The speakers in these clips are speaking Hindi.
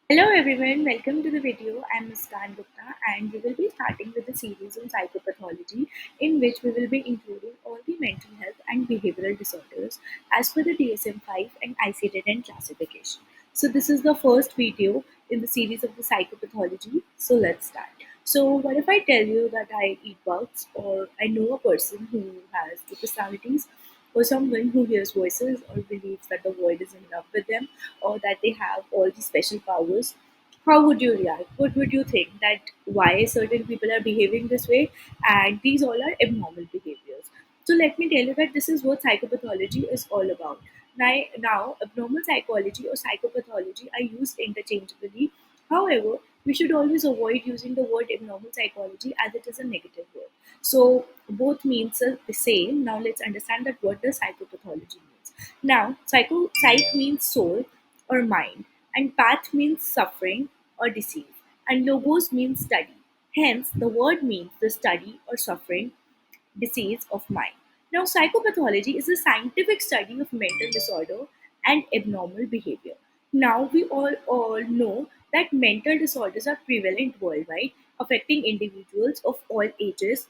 Hello everyone, welcome to the video. I'm Ms. Khan Gupta and we will be starting with a series on psychopathology in which we will be including all the mental health and behavioral disorders as per the DSM5 and ICD10 classification. So this is the first video in the series of the psychopathology. So let's start. So what if I tell you that I eat bugs or I know a person who has two personalities or someone who hears voices or believes that the world is in love with them or that they have all these special powers, how would you react? What would you think that why certain people are behaving this way and these all are abnormal behaviors? So let me tell you that this is what psychopathology is all about. Now abnormal psychology or psychopathology are used interchangeably. However, we should always avoid using the word abnormal psychology as it is a negative word. So both means are the same. Now let's understand that what does psychopathology means. Now psych means soul or mind, and path means suffering or disease, and logos means study. Hence, the word means the study or suffering disease of mind. Now, psychopathology is a scientific study of mental disorder and abnormal behavior. Now, we all know that mental disorders are prevalent worldwide, affecting individuals of all ages,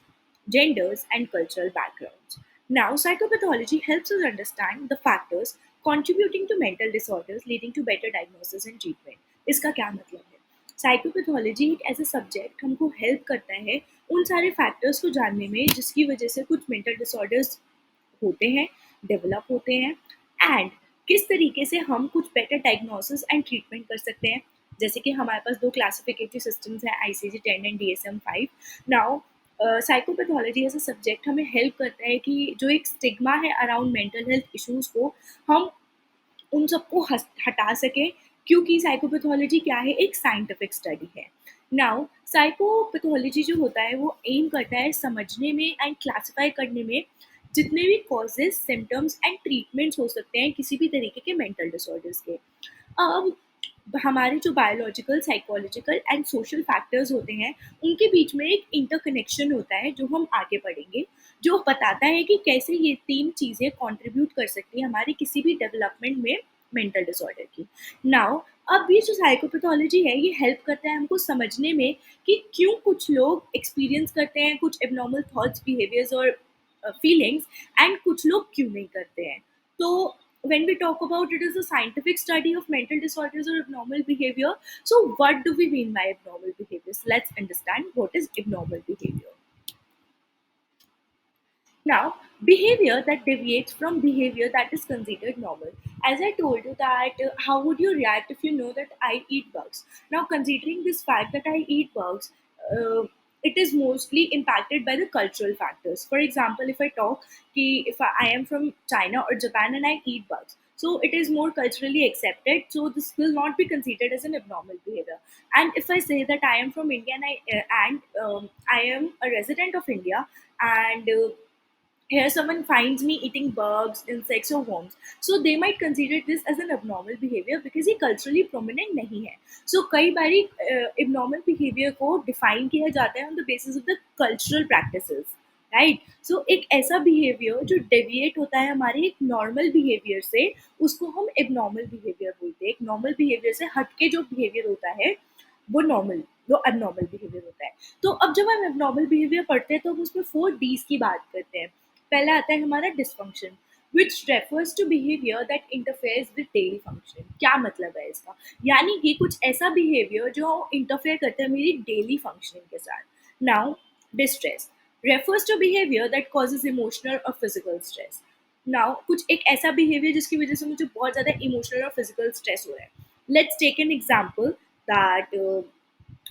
genders, and cultural backgrounds. Now, psychopathology helps us understand the factors contributing to mental disorders, leading to better diagnosis and treatment. इसका क्या मतलब है? साइकोपैथोलॉजी एक ऐसा सब्जेक्ट हमको हेल्प करता है उन सारे फैक्टर्स को जानने में जिसकी वजह से कुछ मेंटल डिसऑर्डर्स होते हैं, डेवलप होते हैं एंड किस तरीके से हम कुछ बेटर डायग्नोसिस एंड ट्रीटमेंट कर सकते हैं। जैसे कि हमारे पास दो क्लासिफिकेटरी सिस्टम्स हैं, ICD-10 and DSM-5। Now psychopathology as a subject हमें हेल्प करता है कि जो एक स्टिग्मा है अराउंड मेंटल हेल्थ इश्यूज को हम उन सबको हटा सकें, क्योंकि साइकोपैथोलॉजी क्या है, एक साइंटिफिक स्टडी है। नाउ साइकोपैथोलॉजी जो होता है वो एम करता है समझने में एंड क्लासिफाई करने में जितने भी कॉजेज सिम्टम्स एंड ट्रीटमेंट्स हो सकते हैं किसी भी तरीके के मेंटल डिसऑर्डर्स के। अब हमारे जो biological, psychological and social factors होते हैं उनके बीच में एक इंटरकनेक्शन होता है जो हम आगे पढ़ेंगे, जो बताता है कि कैसे ये तीन चीज़ें कंट्रीब्यूट कर सकती हैं हमारी किसी भी डेवलपमेंट में मेंटल डिसऑर्डर की। नाउ अब ये जो साइकोपैथोलॉजी है ये हेल्प करता है हमको समझने में कि क्यों कुछ लोग एक्सपीरियंस करते हैं कुछ एबनॉर्मल थॉट्स, बिहेवियर्स और फीलिंग्स एंड कुछ लोग क्यों नहीं करते हैं। तो when we talk about it is a scientific study of mental disorders or abnormal behavior. So what do we mean by abnormal behaviors? Let's understand what is abnormal behavior. Now, behavior that deviates from behavior that is considered normal. As I told you that how would you react if you know that I eat bugs? Now, considering this fact that I eat bugs, it is mostly impacted by the cultural factors. For example, if I talk if I am from China or Japan and I eat bugs, so it is more culturally accepted. So this will not be considered as an abnormal behavior. And if I say that I am from India and I am a resident of India and here someone finds me eating bugs, insects or worms, so they might consider this as an abnormal behavior because ये culturally prominent नहीं है। So कई बारी abnormal behavior को define किया जाता है on the basis of the cultural practices, right? So एक ऐसा behavior जो deviate होता है हमारे एक normal behavior से, उसको हम abnormal behavior बोलते हैं। एक normal behavior से हटके जो behavior होता है वो normal, वो abnormal behavior होता है। तो अब जब हम abnormal behavior पढ़ते हैं तो हम उसमें 4 Ds की बात करते हैं। पहला आता है हमारा dysfunction, which refers to behaviour that interferes with daily function. क्या मतलब है इसका? यानी कि कुछ ऐसा बिहेवियर जो इंटरफेयर करता है मेरी डेली फंक्शनिंग के साथ। Now distress refers to behaviour that causes emotional और फिजिकल स्ट्रेस। नाउ कुछ एक ऐसा बिहेवियर जिसकी वजह से मुझे बहुत ज़्यादा इमोशनल और फिजिकल स्ट्रेस हो रहा है। Let's take an example that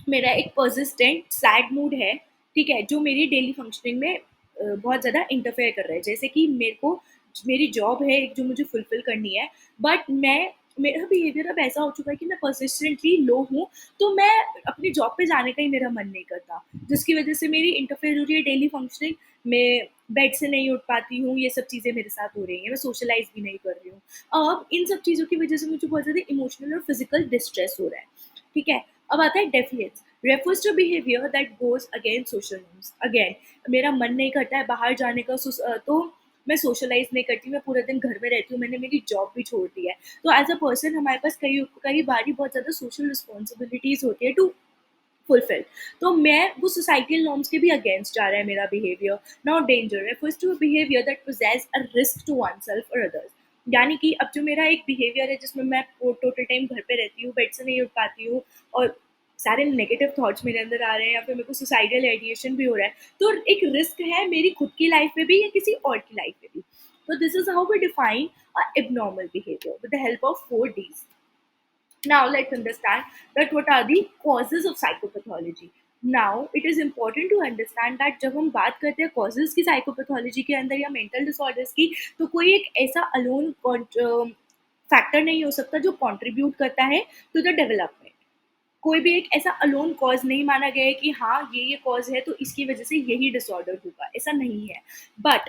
मेरा एक परसिस्टेंट सैड मूड है, ठीक है, जो मेरी डेली फंक्शनिंग में बहुत ज़्यादा इंटरफेयर कर रहा है। जैसे कि मेरे को मेरी जॉब है एक जो मुझे फुलफिल करनी है, बट मेरा बिहेवियर अब ऐसा हो चुका है कि मैं परसिस्टेंटली लो हूँ, तो मैं अपनी जॉब पे जाने का ही मेरा मन नहीं करता, जिसकी वजह से मेरी इंटरफेयर हो रही है डेली फंक्शनिंग। मैं बेड से नहीं उठ पाती हूँ, ये सब चीज़ें मेरे साथ हो रही हैं, मैं सोशलाइज भी नहीं कर रही हूँ। अब इन सब चीज़ों की वजह से मुझे बहुत ज़्यादा इमोशनल और फिजिकल डिस्ट्रेस हो रहा है, ठीक है। अब आता है defiance, refers to behaviour that goes against social norms. Again मेरा मन नहीं करता है बाहर जाने का, तो मैं सोशलाइज नहीं करती, मैं पूरा दिन घर में रहती हूँ, मैंने मेरी जॉब भी छोड़ दी है। तो एज अ पर्सन हमारे पास कई कई बार बहुत ज़्यादा सोशल रिस्पॉन्सिबिलिटीज होती है टू फुलफिल। तो मैं वो सोसाइटल नॉर्म्स के भी अगेंस्ट जा रहा है मेरा behaviour. Now danger refers to a behaviour that poses a risk to oneself और अदर्स। यानी कि अब जो मेरा एक बिहेवियर है जिसमें मैं टोटल टाइम घर पे रहती हूँ, बेड से नहीं उठ पाती हूँ, और सारे नेगेटिव थॉट्स मेरे अंदर आ रहे हैं, या फिर मेरे को सुसाइडल आइडिएशन भी हो रहा है, तो एक रिस्क है मेरी खुद की लाइफ में भी या किसी और की लाइफ में भी। तो this is how we define a abnormal behaviour with the help of 4 Ds. Now let's understand that what are the causes of psychopathology. Now it is important to understand that जब हम बात करते हैं causes की psychopathology के अंदर या mental disorders की, तो कोई एक ऐसा alone फैक्टर नहीं हो सकता जो कंट्रीब्यूट करता है टू द डेवलपमेंट। कोई भी एक ऐसा अलोन कॉज नहीं माना गया है कि हाँ ये कॉज है तो इसकी वजह से यही डिसऑर्डर होगा, ऐसा नहीं है। बट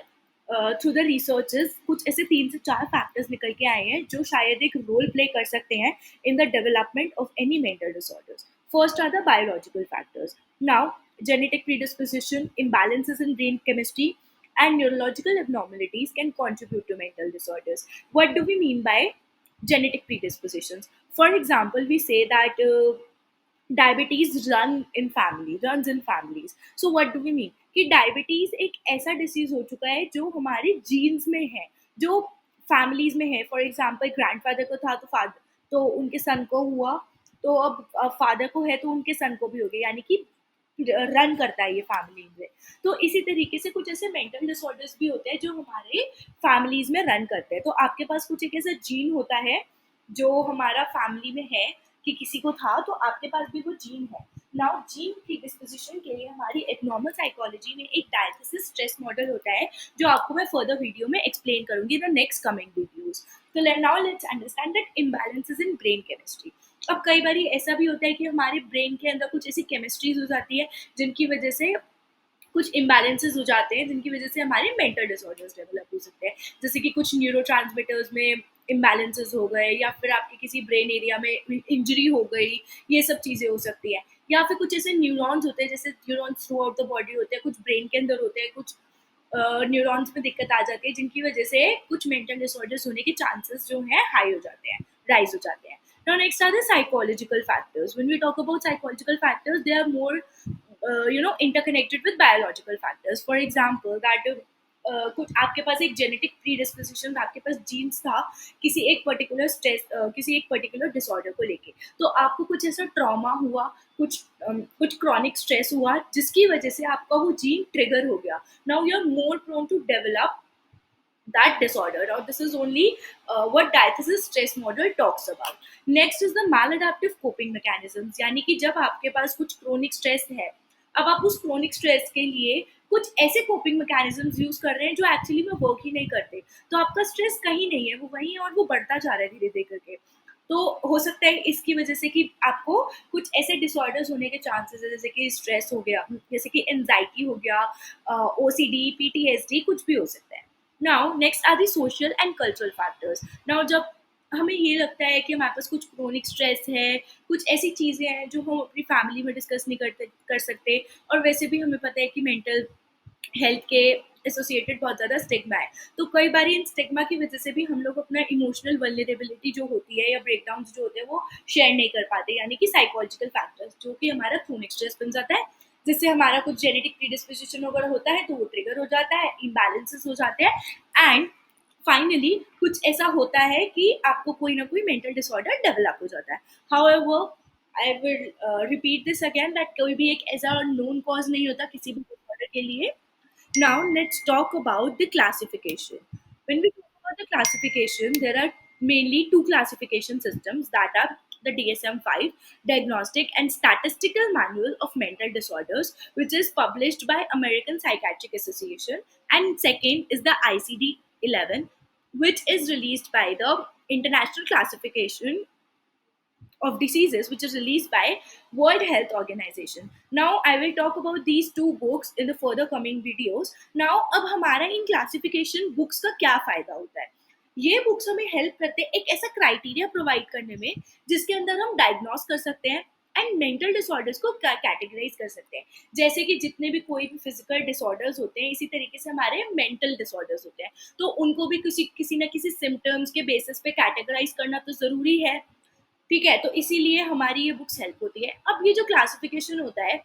थ्रू द रिसर्चेस कुछ ऐसे 3 से 4 फैक्टर्स निकल के आए हैं जो शायद एक रोल प्ले कर सकते हैं in the development of any mental disorders. First are the biological factors. Now genetic predisposition, imbalances in brain chemistry, and neurological abnormalities can contribute to mental disorders. What do we mean by genetic predispositions? For example, we say that diabetes runs in families. So what do we mean कि डायबिटीज एक ऐसा डिसीज हो चुका है जो हमारे जीन्स में है, जो फैमिलीज में है। फॉर एग्जाम्पल ग्रैंडफादर को था तो फादर, तो उनके सन को हुआ, तो अब फादर को है तो उनके सन को भी हो गया, यानी कि रन करता है ये फैमिली में। तो इसी तरीके से कुछ ऐसे मेंटल डिसऑर्डर्स भी होते हैं जो हमारे फैमिलीज में रन करते हैं। तो आपके पास कुछ एक ऐसा जीन होता है जो हमारा फैमिली में है कि किसी को था, तो आपके पास भी वो जीन है। नाउ जीन की डिस्पोजिशन के लिए हमारी एबनॉर्मल साइकोलॉजी में एक डायथेसिस स्ट्रेस मॉडल होता है जो आपको मैं फर्दर वीडियो में एक्सप्लेन करूंगी द नेक्स्ट कमिंग वीडियोस। तो now let's understand that imbalances in brain chemistry. अब कई बार ऐसा भी होता है कि हमारे ब्रेन के अंदर कुछ ऐसी केमिस्ट्रीज हो जाती है जिनकी वजह से कुछ इम्बैलेंसेस हो जाते हैं, जिनकी वजह से हमारे मेंटल डिसऑर्डर्स डेवलप हो सकते हैं। जैसे कि कुछ न्यूरो में इम्बैलेंसेस हो गए, या फिर आपके किसी ब्रेन एरिया में इंजरी हो गई, ये सब चीज़ें हो सकती है। या फिर कुछ ऐसे न्यूरॉन्स होते हैं, जैसे neurons through out the body होते हैं, कुछ ब्रेन के अंदर होते हैं, कुछ न्यूरॉन्स में दिक्कत आ जाती है जिनकी वजह से कुछ मेंटल डिसऑर्डर्स होने के चांसेस जो है हाई हो जाते हैं, राइज हो जाते हैं। Now next are the psychological factors. When we talk about psychological factors, they are more interconnected with biological factors. For example, that कुछ आपके पास एक जेनेटिक प्रीडिस्पोजिशन, आपके पास जीन्स था किसी एक पर्टिकुलर स्ट्रेस, किसी एक पर्टिकुलर डिसऑर्डर को लेके, तो आपको कुछ ऐसा ट्रॉमा हुआ, कुछ क्रॉनिक स्ट्रेस हुआ जिसकी वजह से आपका वो जीन ट्रिगर हो गया। Now you are more prone to develop that disorder. Now this is only what diathesis stress model talks about. Next is the maladaptive coping mechanisms, यानी कि जब आपके पास कुछ क्रोनिक स्ट्रेस है, अब आप उस क्रोनिक स्ट्रेस के लिए कुछ ऐसे कोपिंग मैकेनिज्म्स यूज कर रहे हैं जो एक्चुअली में वर्क ही नहीं करते, तो आपका स्ट्रेस कहीं नहीं है, वो वहीं है और वो बढ़ता जा रहा है धीरे धीरे करके। तो हो सकता है इसकी वजह से कि आपको कुछ ऐसे डिसऑर्डर्स होने के चांसेस है, जैसे कि स्ट्रेस हो गया, जैसे कि एंजाइटी हो गया, ओसीडी, पीटीएसडी, कुछ भी हो सकता है। Now next are the social and cultural factors. Now जब हमें ये लगता है कि हमारे पास कुछ क्रोनिक स्ट्रेस है, कुछ ऐसी चीज़ें हैं जो हम अपनी फैमिली में डिस्कस नहीं कर सकते, और वैसे भी हमें पता है कि मेंटल हेल्थ के एसोसिएटेड बहुत ज़्यादा स्टिग्मा है, तो कई बार इन स्टिग्मा की वजह से भी हम लोग अपना इमोशनल वल्नरेबिलिटी जो होती है या ब्रेकडाउन जो होते हैं वो शेयर नहीं कर पाते, यानी कि साइकोलॉजिकल फैक्टर्स जो कि हमारा क्रोनिक स्ट्रेस बन जाता है, जिससे हमारा कुछ जेनेटिक प्रीडिस्पोजिशन वगैरह होता है तो वो ट्रिगर हो जाता है, इम्बैलेंसेस हो जाते हैं, एंड फाइनली कुछ ऐसा होता है कि आपको कोई ना कोई मेंटल डिसऑर्डर डेवलप हो जाता है। However I will repeat this again that कोई भी एक ऐसा नोन कॉज नहीं होता किसी भी डिसऑर्डर के लिए। Now let's talk about the classification. When we talk about the classification, there are mainly two classification systems, that are the DSM5, Diagnostic and Statistical Manual of Mental Disorders, which is published by American Psychiatric Association, and second is the ICD-11, which is released by the International Classification of Diseases, which is released by World Health Organization. Now I will talk about these two books in the further coming videos. Now अब हमारा इन क्लासिफिकेशन बुक्स का क्या फायदा होता है? ये बुक्स हमें हेल्प करते हैं एक ऐसा क्राइटेरिया प्रोवाइड करने में जिसके अंदर हम डायग्नोस कर सकते हैं एंड एंड मेंटल डिसऑर्डर्स को कैटेगराइज कर सकते हैं, जैसे कि जितने भी कोई भी फिजिकल डिसऑर्डर्स होते हैं, इसी तरीके से हमारे मेंटल डिसऑर्डर्स होते हैं, तो उनको भी किसी किसी ना किसी सिम्टम्स के बेसिस पे कैटेगराइज करना तो ज़रूरी है। ठीक है, तो इसीलिए हमारी ये बुक्स हेल्प होती है। अब ये जो क्लासिफिकेशन होता है,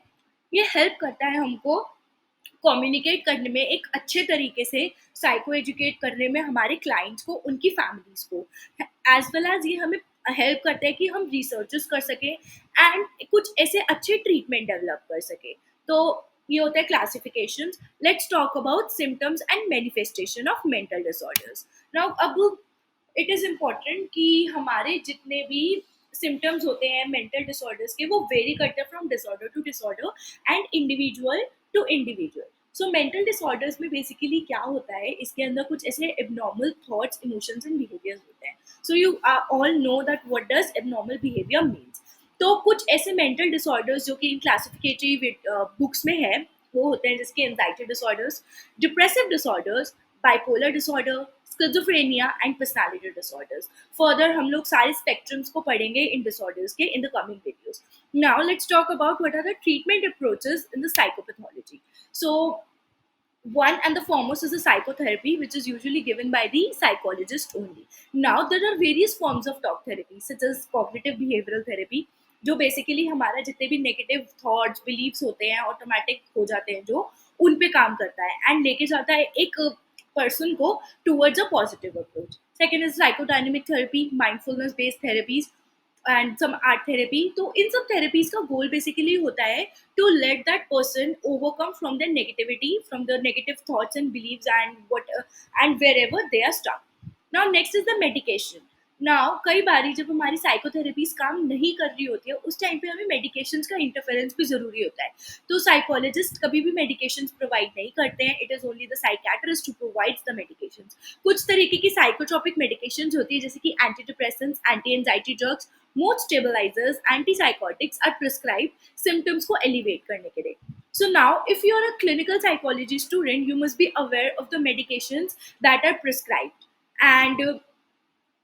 ये हेल्प करता है हमको कम्युनिकेट करने में, एक अच्छे तरीके से साइको एजुकेट करने में हमारे क्लाइंट्स को, उनकी फैमिलीज को, एज वेल एज ये हमें हेल्प करता है कि हम रिसर्चेस कर सकें एंड कुछ ऐसे अच्छे ट्रीटमेंट डेवलप कर सके। तो ये होता है classification. Let's talk about symptoms and manifestation of mental disorders. Now अब इट इज़ इम्पॉर्टेंट कि हमारे जितने भी सिम्टम्स होते हैं मेंटल डिसऑर्डर्स के, वो वेरी करते हैं from disorder to disorder and individual to individual. So mental disorders में बेसिकली क्या होता है, इसके अंदर कुछ ऐसे abnormal thoughts, emotions and behaviours होते हैं। So you all know that what does abnormal behaviour means. तो कुछ ऐसे मेंटल डिसऑर्डर्स जो कि इन क्लासिफिकेटरी बुक्स में है, वो होते हैं जैसे anxiety disorders, depressive disorders, bipolar disorder, schizophrenia and personality disorders. Further हम लोग सारे स्पेक्ट्रम्स को पढ़ेंगे इन डिसऑर्डर्स के in the coming videos. Now let's talk about what are the treatment approaches in the psychopathology. So one and the foremost is the psychotherapy, which is usually given by the psychologist only. Now there are various forms of talk therapy such as cognitive behavioral therapy, जो बेसिकली हमारा जितने भी नेगेटिव थॉट्स, बिलीव्स होते हैं, ऑटोमेटिक हो जाते हैं, जो उन पे काम करता है एंड लेके जाता है एक पर्सन को towards a positive approach. Second is psychodynamic therapy, mindfulness based therapies and some art therapy. तो इन सब थेरेपीज का गोल बेसिकली होता है to let that person overcome from their negativity, from the negative thoughts and beliefs and what and wherever they are stuck. Now next is the medication. Now कई बारी जब हमारी साइकोथेरेपीज काम नहीं कर रही होती है, उस टाइम पे हमें मेडिकेशंस का इंटरफेरेंस भी जरूरी होता है। तो साइकोलॉजिस्ट कभी भी मेडिकेशंस प्रोवाइड नहीं करते हैं, it is only the psychiatrist who provides the medications. कुछ तरीके की साइकोट्रोपिक मेडिकेशंस होती है, जैसे कि anti depressants, anti anxiety drugs, mood stabilizers, antipsychotics are prescribed symptoms को elevate करने के लिए। So now, if you are a clinical psychology student, you must be aware of the medications that are prescribed. And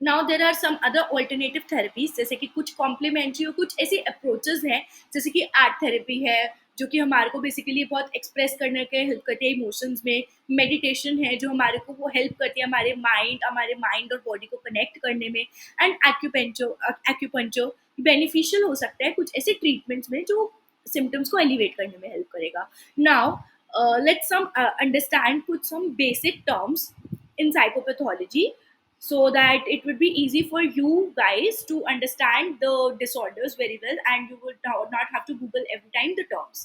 now there are some other alternative therapies, जैसे कि कुछ कॉम्प्लीमेंट्री और कुछ ऐसी अप्रोचेज हैं, जैसे कि आर्ट थेरेपी है, जो कि हमारे को बेसिकली बहुत एक्सप्रेस करने के हेल्प करती है इमोशंस में। मेडिटेशन है जो हमारे को वो हेल्प करती है हमारे माइंड और बॉडी को कनेक्ट करने में। एंड एक्यूपंचर बेनिफिशियल हो सकता है कुछ ऐसे ट्रीटमेंट्स में जो सिम्टम्स को एलिवेट करने में हेल्प करेगा। नाउ लेट्स सम अंडरस्टैंड कुछ some basic terms in psychopathology, so that it would be easy for you guys to understand the disorders very well and you would not have to google every time the terms.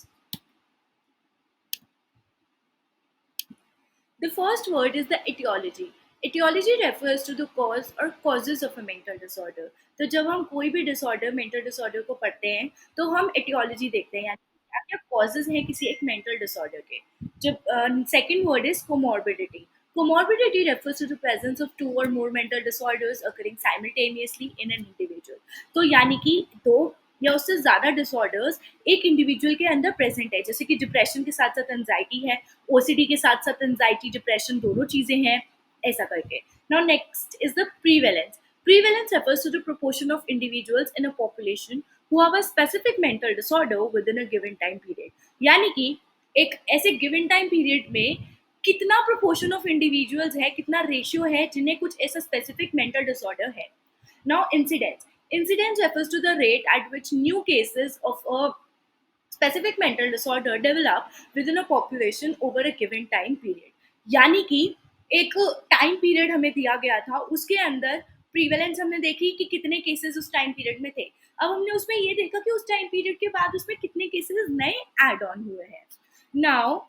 The first word is the etiology. Etiology refers to the cause or causes of a mental disorder. तो जब हम कोई भी डिसऑर्डर, मेंटल डिसऑर्डर को पढ़ते हैं, तो हम एटियोलॉजी देखते हैं, यानी क्या क्या कॉजेज हैं किसी एक मेंटल डिसऑर्डर के। जब second word is comorbidity. Comorbidity refers to the presence of two or more mental disorders occurring simultaneously in an individual. तो यानी कि दो या उससे ज़्यादा डिसऑर्डर्स एक इंडिविजुअल के अंदर प्रेजेंट है, जैसे कि डिप्रेशन के साथ साथ एंजाइटी है, ओसीडी के साथ साथ एंजाइटी, डिप्रेशन, दोनों चीज़ें हैं, ऐसा करके। Now next is the prevalence. Prevalence refers to the proportion of individuals in a population who have a specific mental disorder within a given time period. यानी कि एक ऐसे गिवन टाइम पीरियड में कितना प्रोपोर्शन ऑफ इंडिविजुअल्स है, कितना रेशियो है जिन्हें कुछ ऐसा स्पेसिफिक मेंटल डिसऑर्डर है। Now incidence refers to the rate at which new cases of a specific mental disorder develop within a population over a given time period. यानी कि एक टाइम पीरियड हमें दिया गया था, उसके अंदर प्रीवेलेंस हमने देखी कि कितने केसेस उस टाइम पीरियड में थे। अब हमने उसमें ये देखा कि उस टाइम पीरियड के बाद उसमें कितने केसेस नए एड ऑन हुए हैं। Now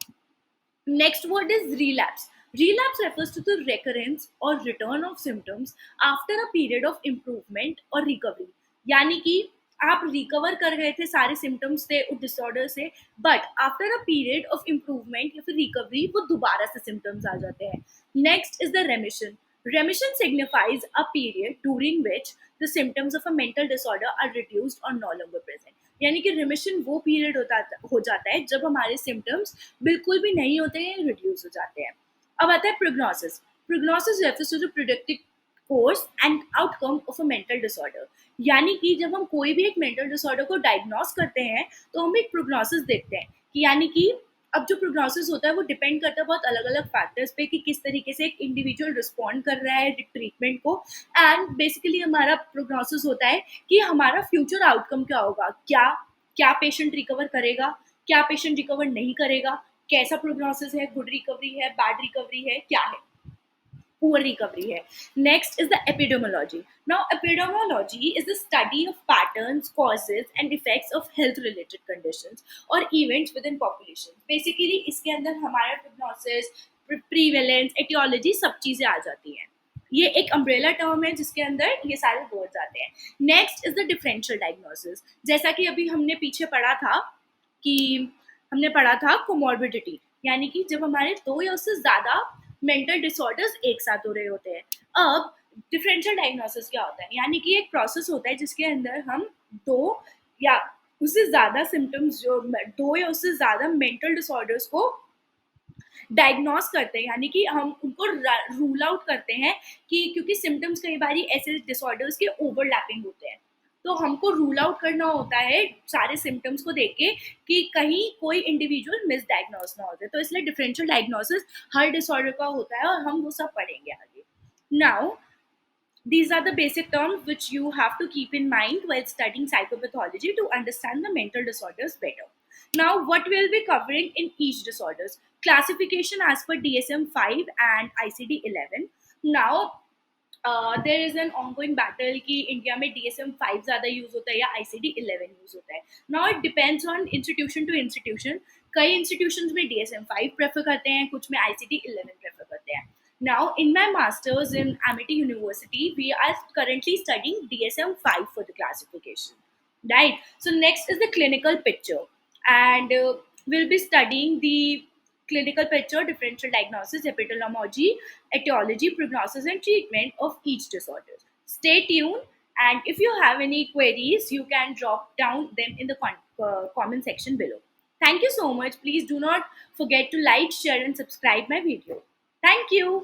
next word is relapse. Relapse refers to the recurrence or return of symptoms after a period of improvement or recovery. यानी कि आप रिकवर कर गए थे, सारे सिम्टम्स थे उस डिसऑर्डर से, but after a period of improvement या फिर रिकवरी वो दोबारा से सिम्टम्स आ जाते हैं। Next is the रेमिशन. Remission signifies a period during which the symptoms of a mental disorder are reduced or no longer present. यानी कि रिमिशन वो पीरियड हो जाता है जब हमारे सिम्टम्स बिल्कुल भी नहीं होते हैं, रिड्यूस हो जाते हैं। अब आता है prognosis. Prognosis refers to the predicted course and outcome of a mental disorder. यानी कि जब हम कोई भी एक मेंटल डिसऑर्डर को डायग्नोस करते हैं तो हम एक प्रोग्नोसिस देखते हैं कि यानी कि अब जो प्रोग्नोसिस होता है वो डिपेंड करता है बहुत अलग अलग फैक्टर्स पे कि किस तरीके से एक इंडिविजुअल रिस्पॉन्ड कर रहा है ट्रीटमेंट को। एंड बेसिकली हमारा प्रोग्नोसिस होता है कि हमारा फ्यूचर आउटकम क्या होगा, क्या क्या पेशेंट रिकवर करेगा, क्या पेशेंट रिकवर नहीं करेगा, कैसा प्रोग्नोसिस है, गुड रिकवरी है, बैड रिकवरी है, क्या है, poor recovery है। Next is the epidemiology. Now epidemiology is the study of patterns, causes and effects of health related conditions or events within populations. Basically इसके अंदर हमारा prognosis, prevalence, etiology सब चीजें आ जाती हैं। ये एक अम्ब्रेला टर्म है जिसके अंदर ये सारे वर्ड्स आते हैं। Next is the differential diagnosis. जैसा कि अभी हमने पीछे पढ़ा था कि हमने पढ़ा था कोमॉर्बिडिटी, यानी कि जब हमारे दो या उससे ज्यादा मेंटल डिसऑर्डर्स एक साथ हो रहे होते हैं। अब डिफरेंशियल डायग्नोसिस क्या होता है, यानी कि एक प्रोसेस होता है जिसके अंदर हम दो या उससे ज्यादा सिम्टम्स, जो दो या उससे ज्यादा मेंटल डिसऑर्डर्स को डायग्नोस करते हैं, यानी कि हम उनको रूल आउट करते हैं कि क्योंकि सिम्टम्स कई बार ऐसे डिसऑर्डर्स के ओवरलैपिंग होते हैं, तो हमको रूल आउट करना होता है सारे सिम्टम्स को देख के कि कहीं कोई इंडिविजुअल मिस डायग्नोस ना हो जाए। तो इसलिए डिफरेंशियल डायग्नोसिस हर डिसऑर्डर का होता है और हम वो सब पढ़ेंगे आगे। Now these are the basic terms which you have to keep in mind while studying psychopathology to understand the mental disorders better. Now, what we'll be covering in each disorders? Classification as per DSM5 and ICD-11. Now, there is an ongoing battle कि इंडिया में DSM5 ज़्यादा यूज़ होता है या ICD-11 यूज़ होता है। Now it depends on institution to institution. कई इंस्टीट्यूशंस में DSM5 प्रेफर करते हैं, कुछ में ICD-11 प्रेफर करते हैं। Now, in my master's in Amity University, we are currently studying DSM-5 for the classification, right? So next is the clinical picture, and we'll be studying the clinical picture, differential diagnosis, epidemiology, etiology, prognosis, and treatment of each disorder. Stay tuned, and if you have any queries, you can drop down them in the comment section below. Thank you so much. Please do not forget to like, share, and subscribe my video. Thank you.